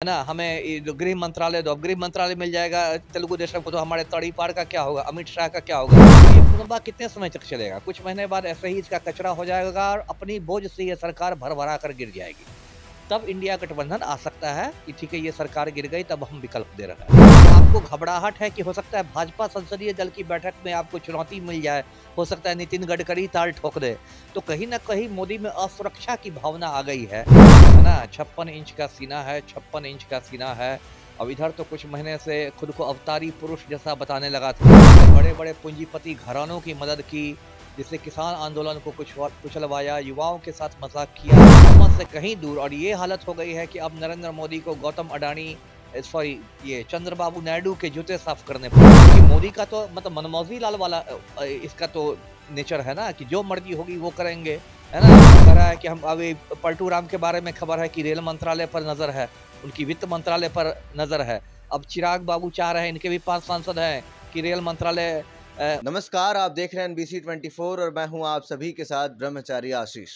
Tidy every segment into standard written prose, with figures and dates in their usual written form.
ना, हमें ये जो गृह मंत्रालय दो, अब गृह मंत्रालय मिल जाएगा तेलुगु देशम को, तो हमारे तड़ीपार का क्या होगा, अमित शाह का क्या होगा। ये मुकदमा कितने समय तक चलेगा? कुछ महीने बाद ऐसे ही इसका कचरा हो जाएगा और अपनी बोझ से ये सरकार भर भरा कर गिर जाएगी। तब इंडिया गठबंधन आ सकता है कि ठीक है, ये सरकार गिर गई, तब हम विकल्प दे रहे हैं। तो आपको घबराहट है कि हो सकता है भाजपा संसदीय दल की बैठक में आपको चुनौती मिल जाए, हो सकता है नितिन गडकरी ताल ठोक दे, तो कहीं ना कहीं मोदी में असुरक्षा की भावना आ गई है ना। 56 इंच का सीना है, 56 इंच का सीना है। अब इधर तो कुछ महीने से खुद को अवतारी पुरुष जैसा बताने लगा था, बड़े बड़े पूंजीपति घरानों की मदद की, जिससे किसान आंदोलन को कुचलवाया, युवाओं के साथ मजाक किया, हुकूमत से कहीं दूर। और ये हालत हो गई है कि अब नरेंद्र मोदी को गौतम अडानी सॉरी ये चंद्रबाबू नायडू के जूते साफ करने पड़े, क्योंकि मोदी का तो मतलब मनमौजी लाल वाला इसका तो नेचर है ना कि जो मर्जी होगी वो करेंगे, है ना। कह रहा है कि हम अभी पलटू राम के बारे में खबर है कि रेल मंत्रालय पर नजर है, उनकी वित्त मंत्रालय पर नजर है। अब चिराग बाबू चाह रहे हैं, इनके भी 5 सांसद हैं, कि रेल मंत्रालय नमस्कार, आप देख रहे हैं NBC 24 और मैं हूं आप सभी के साथ ब्रह्मचारी आशीष।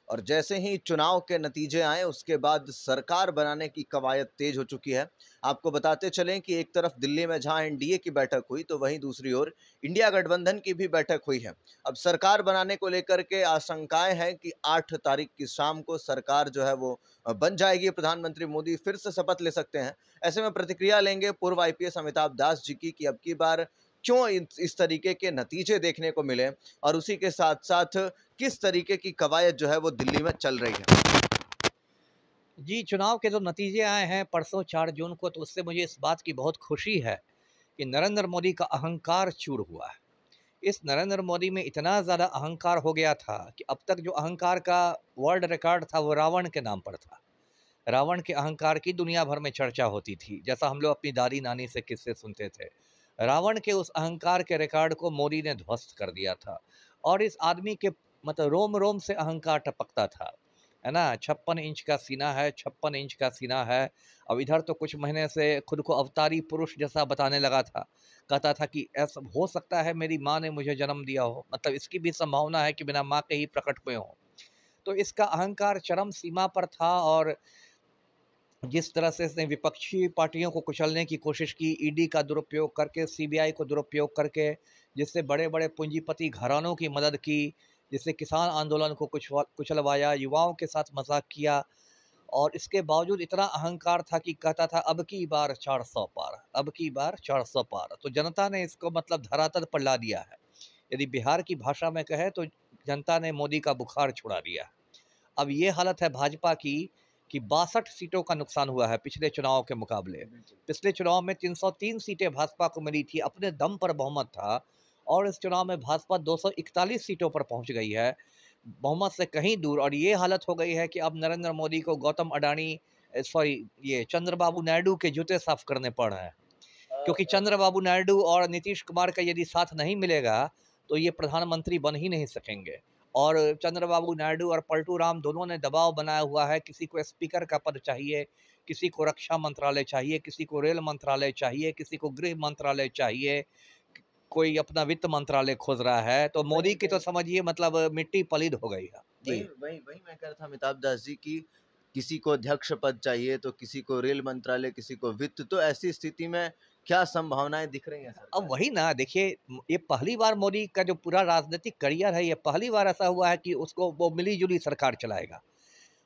और जैसे ही चुनाव के नतीजे आए उसके बाद सरकार बनाने की कवायद तेज हो चुकी है। आपको बताते चलें कि एक तरफ दिल्ली में जहां NDA की बैठक हुई तो वहीं दूसरी ओर इंडिया गठबंधन की भी बैठक हुई है। अब सरकार बनाने को लेकर के आशंकाएं हैं कि 8 तारीख की शाम को सरकार जो है वो बन जाएगी, प्रधानमंत्री मोदी फिर से शपथ ले सकते हैं। ऐसे में प्रतिक्रिया लेंगे पूर्व IPS अमिताभ दास जी की कि अब की बार क्यों इस तरीके के नतीजे देखने को मिले और उसी के साथ साथ किस तरीके की कवायद जो है वो दिल्ली में चल रही है। जी, चुनाव के जो नतीजे आए हैं परसों 4 जून को, तो उससे मुझे इस बात की बहुत खुशी है कि नरेंद्र मोदी का अहंकार चूर हुआ है। इस नरेंद्र मोदी में इतना ज़्यादा अहंकार हो गया था कि अब तक जो अहंकार का वर्ल्ड रिकॉर्ड था वो रावण के नाम पर था। रावण के अहंकार की दुनिया भर में चर्चा होती थी, जैसा हम लोग अपनी दादी नानी से किस्से सुनते थे। रावण के उस अहंकार के रिकॉर्ड को मोदी ने ध्वस्त कर दिया था। और इस आदमी के मतलब रोम रोम से अहंकार टपकता था, है ना। 56 इंच का सीना है, 56 इंच का सीना है। अब इधर तो कुछ महीने से खुद को अवतारी पुरुष जैसा बताने लगा था, कहता था कि ऐसा हो सकता है मेरी माँ ने मुझे जन्म दिया हो, मतलब इसकी भी संभावना है कि बिना माँ के ही प्रकट हुए हो। तो इसका अहंकार चरम सीमा पर था। और जिस तरह से इसने विपक्षी पार्टियों को कुचलने की कोशिश की, ईडी का दुरुपयोग करके, सीबीआई को दुरुपयोग करके, जिससे बड़े बड़े पूंजीपति घरानों की मदद की, जिससे किसान आंदोलन को कुचलवाया, युवाओं के साथ मजाक किया, और इसके बावजूद इतना अहंकार था कि कहता था अब की बार 400 पार, अब की बार 400 पार। तो जनता ने इसको मतलब धरातल पर ला दिया है। यदि बिहार की भाषा में कहे तो जनता ने मोदी का बुखार छुड़ा दिया। अब ये हालत है भाजपा की कि 62 सीटों का नुकसान हुआ है पिछले चुनाव के मुकाबले। पिछले चुनाव में 303 सीटें भाजपा को मिली थी, अपने दम पर बहुमत था, और इस चुनाव में भाजपा 241 सीटों पर पहुंच गई है, बहुमत से कहीं दूर। और ये हालत हो गई है कि अब नरेंद्र मोदी को गौतम अडानी सॉरी ये चंद्रबाबू नायडू के जूते साफ करने पड़ रहे हैं, क्योंकि चंद्रबाबू नायडू और नीतीश कुमार का यदि साथ नहीं मिलेगा तो ये प्रधानमंत्री बन ही नहीं सकेंगे। और चंद्रबाबू नायडू और पलटू राम दोनों ने दबाव बनाया हुआ है, किसी को स्पीकर का पद चाहिए, किसी को रक्षा मंत्रालय चाहिए, किसी को रेल मंत्रालय चाहिए, किसी को गृह मंत्रालय चाहिए, कोई अपना वित्त मंत्रालय खोज रहा है। तो मोदी की तो समझिए मतलब मिट्टी पलीद हो गई है। वही जी वही वही मैं कह रहा था अमिताभ दास जी की किसी को अध्यक्ष पद चाहिए तो किसी को रेल मंत्रालय, किसी को वित्त। तो ऐसी स्थिति में क्या संभावनाएं दिख रही हैं अब सरकार वही ना, देखिए, ये पहली बार मोदी का जो पूरा राजनीतिक करियर है, ये पहली बार ऐसा हुआ है कि उसको वो मिली जुली सरकार चलाएगा।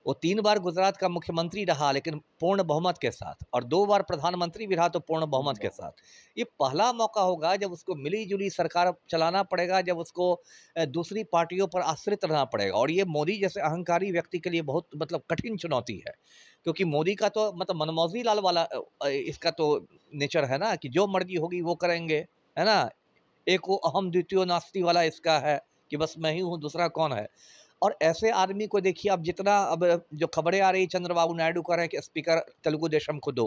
वो 3 बार गुजरात का मुख्यमंत्री रहा, लेकिन पूर्ण बहुमत के साथ, और 2 बार प्रधानमंत्री भी रहा तो पूर्ण बहुमत के साथ। ये पहला मौका होगा जब उसको मिली जुली सरकार चलाना पड़ेगा, जब उसको दूसरी पार्टियों पर आश्रित रहना पड़ेगा। और ये मोदी जैसे अहंकारी व्यक्ति के लिए बहुत मतलब कठिन चुनौती है, क्योंकि मोदी का तो मतलब मनमौजी लाल वाला इसका तो नेचर है ना कि जो मर्जी होगी वो करेंगे, है ना। एक वो अहम द्वितीयो नास्ति वाला इसका है कि बस मैं ही हूँ, दूसरा कौन है। और ऐसे आदमी को देखिए, अब जितना अब जो खबरें आ रही, चंद्रबाबू नायडू कह रहे हैं कि स्पीकर तेलुगु देशम को दो,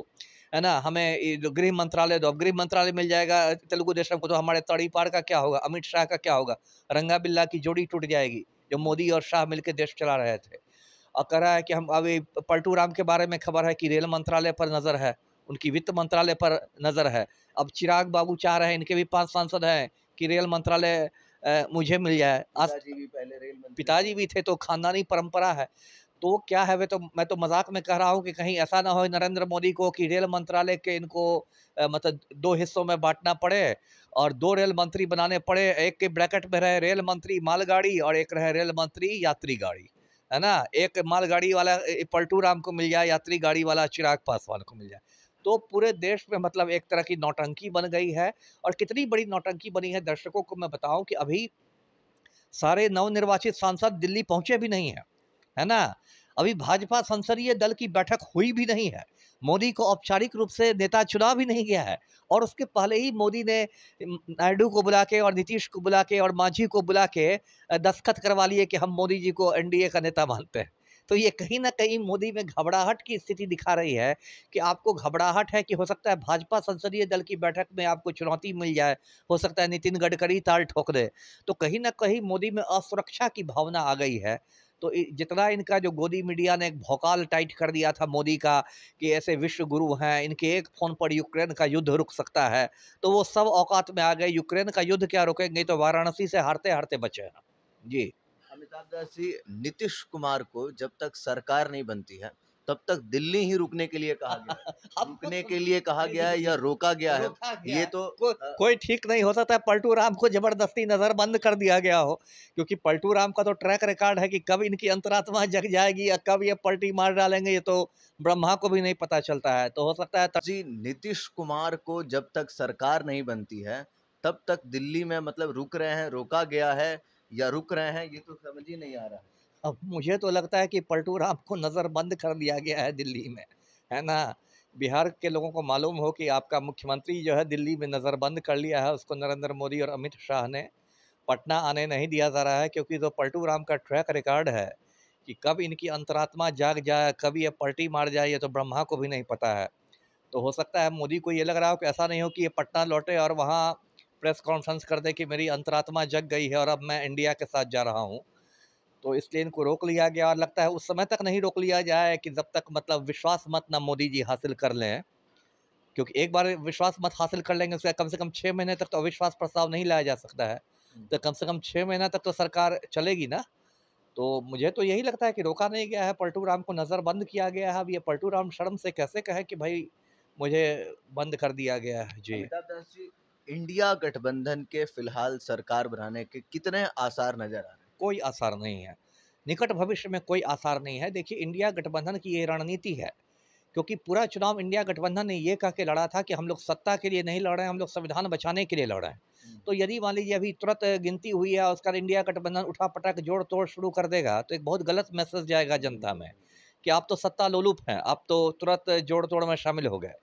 है ना, हमें ये जो गृह मंत्रालय दो, अब गृह मंत्रालय मिल जाएगा तेलुगु देशम को, तो हमारे तड़ीपार का क्या होगा, अमित शाह का क्या होगा, रंगा बिल्ला की जोड़ी टूट जाएगी जो मोदी और शाह मिलकर देश चला रहे थे। और कह रहा है कि हम अभी पलटू राम के बारे में खबर है कि रेल मंत्रालय पर नजर है, उनकी वित्त मंत्रालय पर नजर है। अब चिराग बाबू चाह रहे हैं, इनके भी 5 सांसद हैं, कि रेल मंत्रालय मुझे मिल जाए। आज पिताजी भी पहले रेल मंत्री पिताजी भी थे, तो खानदानी परंपरा है। तो क्या है, वे तो मैं तो मजाक में कह रहा हूँ कि कहीं ऐसा ना हो नरेंद्र मोदी को कि रेल मंत्रालय के इनको मतलब दो हिस्सों में बांटना पड़े और दो रेल मंत्री बनाने पड़े, एक के ब्रैकेट में रहे रेल मंत्री मालगाड़ी और एक रहे रेल मंत्री यात्री गाड़ी, है ना। एक मालगाड़ी वाला पलटू राम को मिल जाए, यात्री गाड़ी वाला चिराग पासवान को मिल जाए, तो पूरे देश में मतलब एक तरह की नौटंकी बन गई है। और कितनी बड़ी नौटंकी बनी है, दर्शकों को मैं बताऊं कि अभी सारे नवनिर्वाचित सांसद दिल्ली पहुंचे भी नहीं है, है ना। अभी भाजपा संसदीय दल की बैठक हुई भी नहीं है, मोदी को औपचारिक रूप से नेता चुना भी नहीं गया है। और उसके पहले ही मोदी ने नायडू को बुला के और नीतीश को बुला के और मांझी को बुला के दस्तखत करवा लिए कि हम मोदी जी को एनडीए का नेता मानते हैं। तो ये कहीं ना कहीं मोदी में घबराहट की स्थिति दिखा रही है कि आपको घबराहट है कि हो सकता है भाजपा संसदीय दल की बैठक में आपको चुनौती मिल जाए, हो सकता है नितिन गडकरी ताल ठोक दे। तो कहीं ना कहीं मोदी में असुरक्षा की भावना आ गई है। तो जितना इनका जो गोदी मीडिया ने एक भौकाल टाइट कर दिया था मोदी का कि ऐसे विश्व गुरु हैं, इनके एक फोन पर यूक्रेन का युद्ध रुक सकता है, तो वो सब औकात में आ गए। यूक्रेन का युद्ध क्या रुकेंगे, तो वाराणसी से हारते हारते बचे हैं। जी। अमिताभ दास जी, नीतीश कुमार को जब तक सरकार नहीं बनती है तब तक दिल्ली ही रुकने के लिए कहा गया है, अब रुकने के लिए कहा गया है या रोका गया है? रोका गया ये है। तो कोई ठीक नहीं हो सकता है पलटू राम को जबरदस्ती नजरबंद कर दिया गया हो, क्योंकि पलटू राम का तो ट्रैक रिकॉर्ड है कि कब इनकी अंतरात्मा जग जाएगी या कब ये पलटी मार डालेंगे, ये तो ब्रह्मा को भी नहीं पता चलता है। तो हो सकता है जी, नीतीश कुमार को जब तक सरकार नहीं बनती है तब तक दिल्ली में मतलब रुक रहे हैं, रोका गया है या रुक रहे हैं, ये तो समझ ही नहीं आ रहा है। अब मुझे तो लगता है कि पलटू राम को नज़रबंद कर दिया गया है दिल्ली में, है ना। बिहार के लोगों को मालूम हो कि आपका मुख्यमंत्री जो है दिल्ली में नज़रबंद कर लिया है, उसको नरेंद्र मोदी और अमित शाह ने पटना आने नहीं दिया जा रहा है, क्योंकि जो पलटू राम का ट्रैक रिकॉर्ड है कि कब इनकी अंतरात्मा जाग जाए, कब ये पलटी मार जाए, ये तो ब्रह्मा को भी नहीं पता है। तो हो सकता है मोदी को ये लग रहा हो कि ऐसा नहीं हो कि ये पटना लौटे और वहाँ प्रेस कॉन्फ्रेंस कर दे कि मेरी अंतरात्मा जग गई है और अब मैं इंडिया के साथ जा रहा हूँ। तो इसलिए इनको रोक लिया गया और लगता है उस समय तक नहीं रोक लिया जाए कि जब तक मतलब विश्वास मत ना मोदी जी हासिल कर लें, क्योंकि एक बार विश्वास मत हासिल कर लेंगे उसके कम से कम 6 महीने तक तो अविश्वास प्रस्ताव नहीं लाया जा सकता है। तो कम से कम 6 महीना तक तो सरकार चलेगी ना। तो मुझे तो यही लगता है कि रोका नहीं गया है, पलटू राम को नज़रबंद किया गया है। अब ये पलटू राम शर्म से कैसे कहे कि भाई मुझे बंद कर दिया गया है। जी। अमिताभ दास जी, इंडिया गठबंधन के फिलहाल सरकार बनाने के कितने आसार नजर आ रहे हैं? कोई आसार नहीं है। निकट भविष्य में कोई आसार नहीं है। देखिए इंडिया गठबंधन की ये रणनीति है, क्योंकि पूरा चुनाव इंडिया गठबंधन ने ये कह के लड़ा था कि हम लोग सत्ता के लिए नहीं लड़ रहे हैं, हम लोग संविधान बचाने के लिए लड़ रहे हैं। तो यदि मान लीजिए अभी तुरंत गिनती हुई है, उसका इंडिया गठबंधन उठा पटक जोड़ तोड़ शुरू कर देगा, तो एक बहुत गलत मैसेज जाएगा जनता में कि आप तो सत्ता लोलुप हैं, आप तो तुरंत जोड़ तोड़ में शामिल हो गए।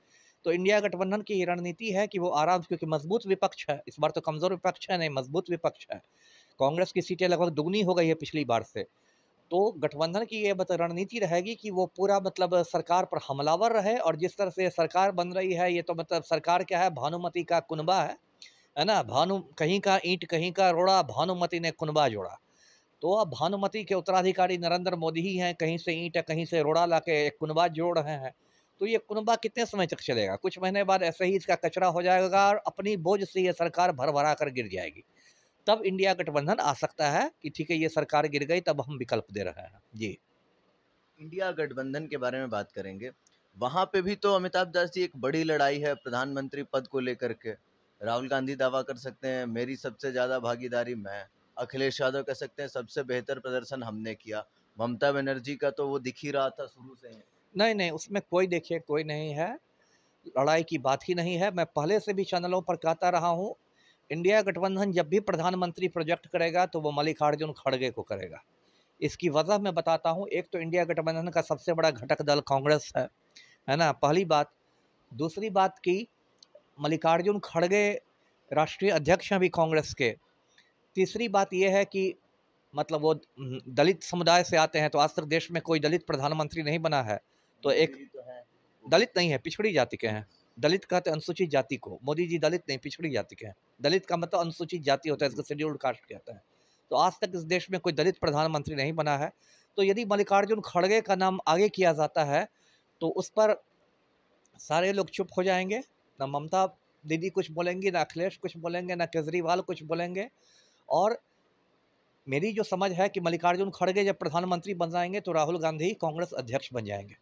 तो इंडिया गठबंधन की रणनीति है कि वो आराम से, क्योंकि मजबूत विपक्ष है, इस बार तो कमजोर विपक्ष है नहीं, मजबूत विपक्ष है। कांग्रेस की सीटें लगभग दुगनी हो गई है पिछली बार से। तो गठबंधन की ये रणनीति रहेगी कि वो पूरा मतलब सरकार पर हमलावर रहे, और जिस तरह से सरकार बन रही है, ये तो मतलब सरकार क्या है, भानुमति का कुनबा है ना। भानु कहीं का ईंट कहीं का रोड़ा, भानुमति ने कुनबा जोड़ा। तो अब भानुमति के उत्तराधिकारी नरेंद्र मोदी ही हैं, कहीं से ईंट कहीं से रोड़ा ला के एक कुनबा जोड़ रहे हैं। तो ये कुनबा कितने समय तक चलेगा, कुछ महीने बाद ऐसे ही इसका कचरा हो जाएगा और अपनी बोझ से ये सरकार भर भरा कर गिर जाएगी। तब इंडिया गठबंधन आ सकता है कि ठीक है ये सरकार गिर गई, तब हम विकल्प दे रहे हैं। जी। इंडिया गठबंधन के बारे में बात करेंगे। वहां पे भी तो अमिताभ दास जी एक बड़ी लड़ाई है प्रधानमंत्री पद को लेकर के। राहुल गांधी दावा कर सकते हैं मेरी सबसे ज्यादा भागीदारी मैं, अखिलेश यादव कह सकते हैं सबसे बेहतर प्रदर्शन हमने किया, ममता बनर्जी का तो वो दिख ही रहा था शुरू से ही। नहीं नहीं, उसमें कोई देखिए कोई नहीं है, लड़ाई की बात ही नहीं है। मैं पहले से भी चैनलों पर कहता रहा हूँ, इंडिया गठबंधन जब भी प्रधानमंत्री प्रोजेक्ट करेगा तो वो मल्लिकार्जुन खड़गे को करेगा। इसकी वजह मैं बताता हूँ। एक तो इंडिया गठबंधन का सबसे बड़ा घटक दल कांग्रेस है ना, पहली बात। दूसरी बात की, मल्लिकार्जुन खड़गे राष्ट्रीय अध्यक्ष हैं भी कांग्रेस के। तीसरी बात यह है कि मतलब वो दलित समुदाय से आते हैं, तो आज तक देश में कोई दलित प्रधानमंत्री नहीं बना है। तो एक मोदी जी तो है, दलित नहीं है, पिछड़ी जाति के हैं। दलित कहते हैं अनुसूचित जाति को, मोदी जी दलित नहीं पिछड़ी जाति के हैं। दलित का मतलब अनुसूचित जाति होता है, इसको शेड्यूल्ड कास्ट कहते हैं। तो आज तक इस देश में कोई दलित प्रधानमंत्री नहीं बना है। तो यदि मल्लिकार्जुन खड़गे का नाम आगे किया जाता है तो उस पर सारे लोग चुप हो जाएंगे। ना ममता दीदी कुछ बोलेंगी, ना अखिलेश कुछ बोलेंगे, ना केजरीवाल कुछ बोलेंगे। और मेरी जो समझ है कि मल्लिकार्जुन खड़गे जब प्रधानमंत्री बन जाएंगे तो राहुल गांधी कांग्रेस अध्यक्ष बन जाएंगे।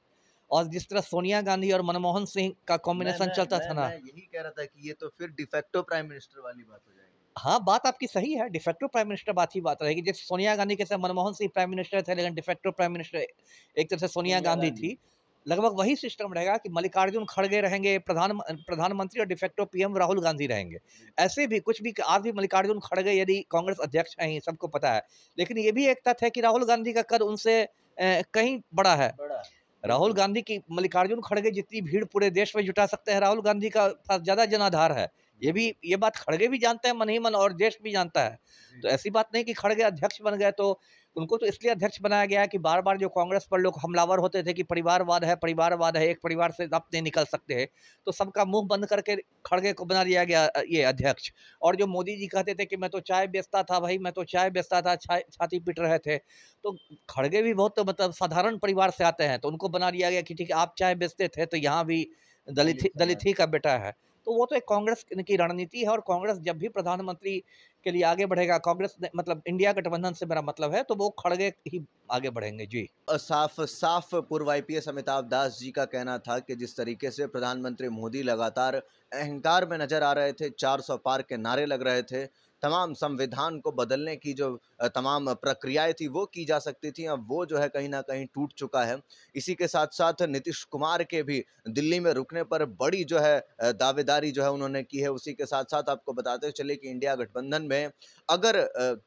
और जिस तरह सोनिया गांधी और मनमोहन सिंह का मैं कॉम्बिनेशन मैं चलता था मैं ना। मैं यही कह रहा था कि ये तो फिर डिफेक्टो प्राइम मिनिस्टर वाली बात हो जाएगी। हाँ, बात आपकी सही है, डिफेक्टिव प्राइम मिनिस्टर बात ही बात रहेगी। जैसे सोनिया गांधी के समय मनमोहन सिंह प्राइम मिनिस्टर थे, लेकिन डिफेक्टिव प्राइम मिनिस्टर एक तरह से सोनिया सोनिया गांधी गांधी। थी। लगभग वही सिस्टम रहेगा कि मल्लिकार्जुन खड़गे रहेंगे प्रधानमंत्री और डिफेक्टिव पीएम राहुल गांधी रहेंगे। ऐसे भी कुछ भी आज भी मल्लिकार्जुन खड़गे यदि कांग्रेस अध्यक्ष हैं, ये सबको पता है। लेकिन ये भी एक तथ्य है कि राहुल गांधी का कद उनसे कहीं बड़ा है। बड़ा है, राहुल बिल्कुल। गांधी की मल्लिकार्जुन खड़गे जितनी भीड़ पूरे देश में जुटा सकते हैं, राहुल गांधी का पास ज़्यादा जनाधार है। ये बात खड़गे भी जानते हैं मन ही मन और देश भी जानता है। जी। तो ऐसी बात नहीं कि खड़गे अध्यक्ष बन गए तो उनको तो इसलिए अध्यक्ष बनाया गया है कि बार-बार जो कांग्रेस पर लोग हमलावर होते थे कि परिवारवाद है, एक परिवार से आप नहीं निकल सकते। तो सबका मुँह बंद करके खड़गे को बना दिया गया ये अध्यक्ष। और जो मोदी जी कहते थे कि मैं तो चाय बेचता था भाई, मैं तो चाय बेचता था, छाती पीट रहे थे। तो खड़गे भी बहुत मतलब साधारण परिवार से आते हैं, तो उनको बना दिया गया कि ठीक है, आप चाय बेचते थे, तो यहाँ भी दलित दलित समाज। ही का बेटा है। तो वो तो एक कांग्रेस की रणनीति है और कांग्रेस जब भी प्रधानमंत्री के लिए आगे बढ़ेगा, कांग्रेस ने मतलब इंडिया गठबंधन से मेरा मतलब है, तो वो खड़गे ही आगे बढ़ेंगे। जी। साफ साफ पूर्व आईपीएस अमिताभ दास जी का कहना था कि जिस तरीके से प्रधानमंत्री मोदी लगातार अहंकार में नजर आ रहे थे, 400 पार के नारे लग रहे थे, तमाम संविधान को बदलने की जो तमाम प्रक्रियाएं थी वो की जा सकती थी, अब वो जो है कहीं ना कहीं टूट चुका है। इसी के साथ साथ नीतीश कुमार के भी दिल्ली में रुकने पर बड़ी जो है दावेदारी जो है उन्होंने की है। उसी के साथ साथ आपको बताते चले कि इंडिया गठबंधन में अगर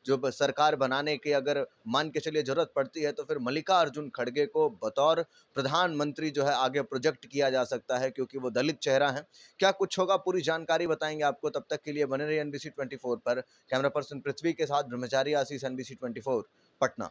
जो सरकार बनाने की अगर मान के चलिए जरूरत पड़ती है तो फिर मल्लिकार्जुन खड़गे को बतौर प्रधानमंत्री जो है आगे प्रोजेक्ट किया जा सकता है, क्योंकि वो दलित चेहरा है। क्या कुछ होगा पूरी जानकारी बताएंगे आपको, तब तक के लिए बने रहिए NBC 24 पर। कैमरा पर्सन पृथ्वी के साथ ब्रह्मचारी आशीष, NBC 24 पटना।